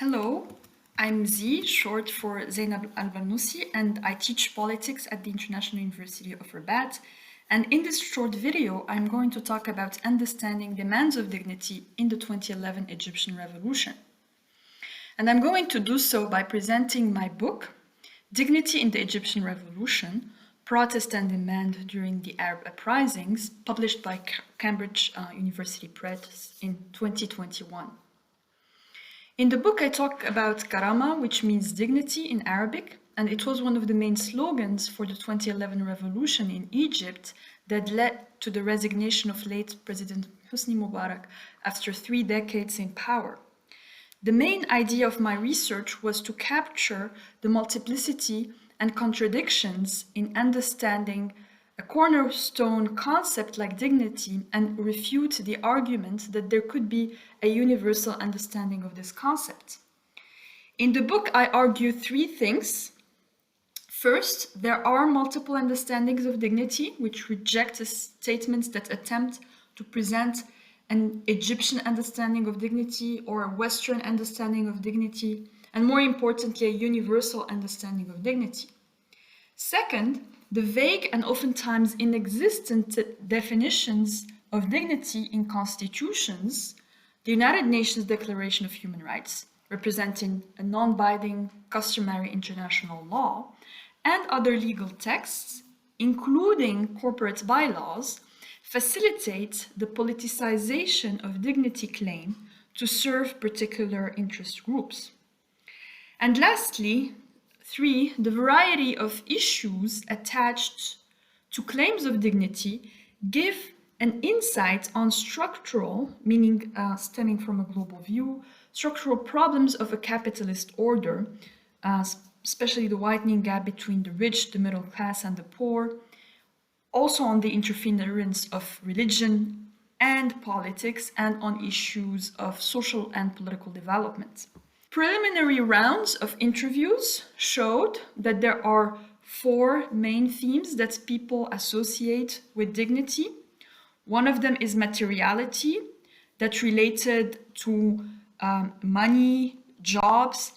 Hello, I'm Z, short for Zaynab El Bernoussi, and I teach politics at the International University of Rabat. And in this short video, I'm going to talk about understanding demands of dignity in the 2011 Egyptian Revolution. And I'm going to do so by presenting my book, Dignity in the Egyptian Revolution, Protest and Demand During the Arab Uprisings, published by Cambridge University Press in 2021. In the book, I talk about karama, which means dignity in Arabic, and it was one of the main slogans for the 2011 revolution in Egypt that led to the resignation of late President Hosni Mubarak after 3 decades in power. The main idea of my research was to capture the multiplicity and contradictions in understanding a cornerstone concept like dignity and refute the argument that there could be a universal understanding of this concept. In the book, I argue 3 things. First, there are multiple understandings of dignity which reject statements that attempt to present an Egyptian understanding of dignity or a Western understanding of dignity, and more importantly, a universal understanding of dignity. Second, the vague and oftentimes inexistent definitions of dignity in constitutions, the United Nations Declaration of Human Rights, representing a non-binding customary international law, and other legal texts, including corporate bylaws, facilitate the politicization of dignity claim to serve particular interest groups. And lastly, 3, the variety of issues attached to claims of dignity give an insight on structural, meaning stemming from a global view, structural problems of a capitalist order, especially the widening gap between the rich, the middle class, and the poor, also on the interference of religion and politics, and on issues of social and political development. Preliminary rounds of interviews showed that there are 4 main themes that people associate with dignity. One of them is materiality, that related to money, jobs,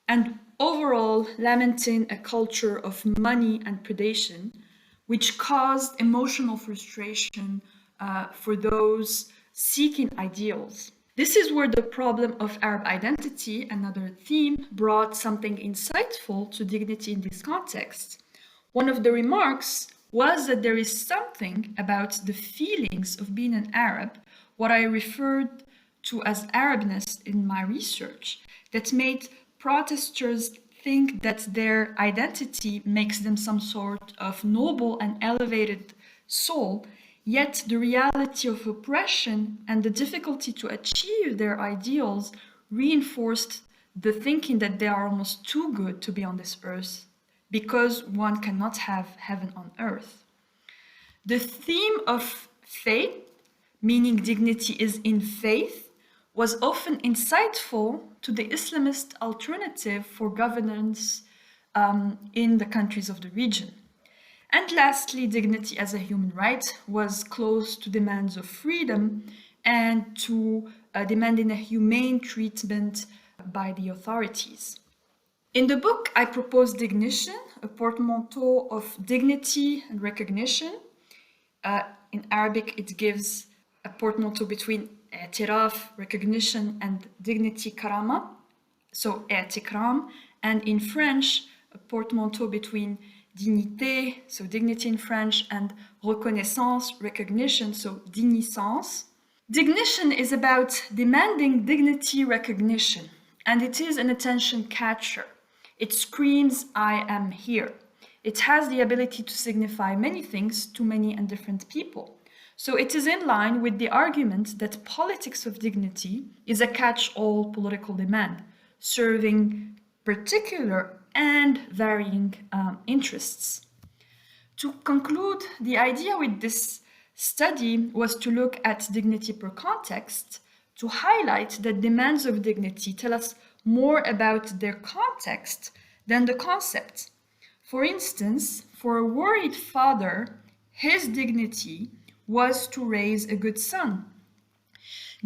and overall lamenting a culture of money and predation, which caused emotional frustration for those seeking ideals. This is where the problem of Arab identity, another theme, brought something insightful to dignity in this context. One of the remarks was that there is something about the feelings of being an Arab, what I referred to as Arabness in my research, that made protesters think that their identity makes them some sort of noble and elevated soul. Yet the reality of oppression and the difficulty to achieve their ideals reinforced the thinking that they are almost too good to be on this earth because one cannot have heaven on earth. The theme of faith, meaning dignity is in faith, was often insightful to the Islamist alternative for governance in the countries of the region. And lastly, dignity as a human right was close to demands of freedom and to demanding a humane treatment by the authorities. In the book, I propose dignition, a portmanteau of dignity and recognition. In Arabic, it gives a portmanteau between i'tiraf, recognition, and dignity, karama, so i'tikram, and in French, a portmanteau between dignité, so dignity in French, and reconnaissance, recognition, so dignisance. Dignition is about demanding dignity recognition, and it is an attention catcher. It screams, I am here. It has the ability to signify many things to many and different people. So it is in line with the argument that politics of dignity is a catch-all political demand, serving particular and varying interests. To conclude, the idea with this study was to look at dignity per context, to highlight that demands of dignity tell us more about their context than the concept. For instance, for a worried father, his dignity was to raise a good son.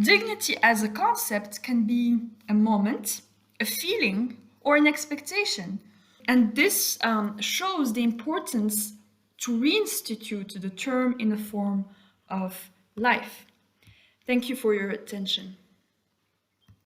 Dignity as a concept can be a moment, a feeling, or an expectation. And this shows the importance to reinstitute the term in the form of life. Thank you for your attention.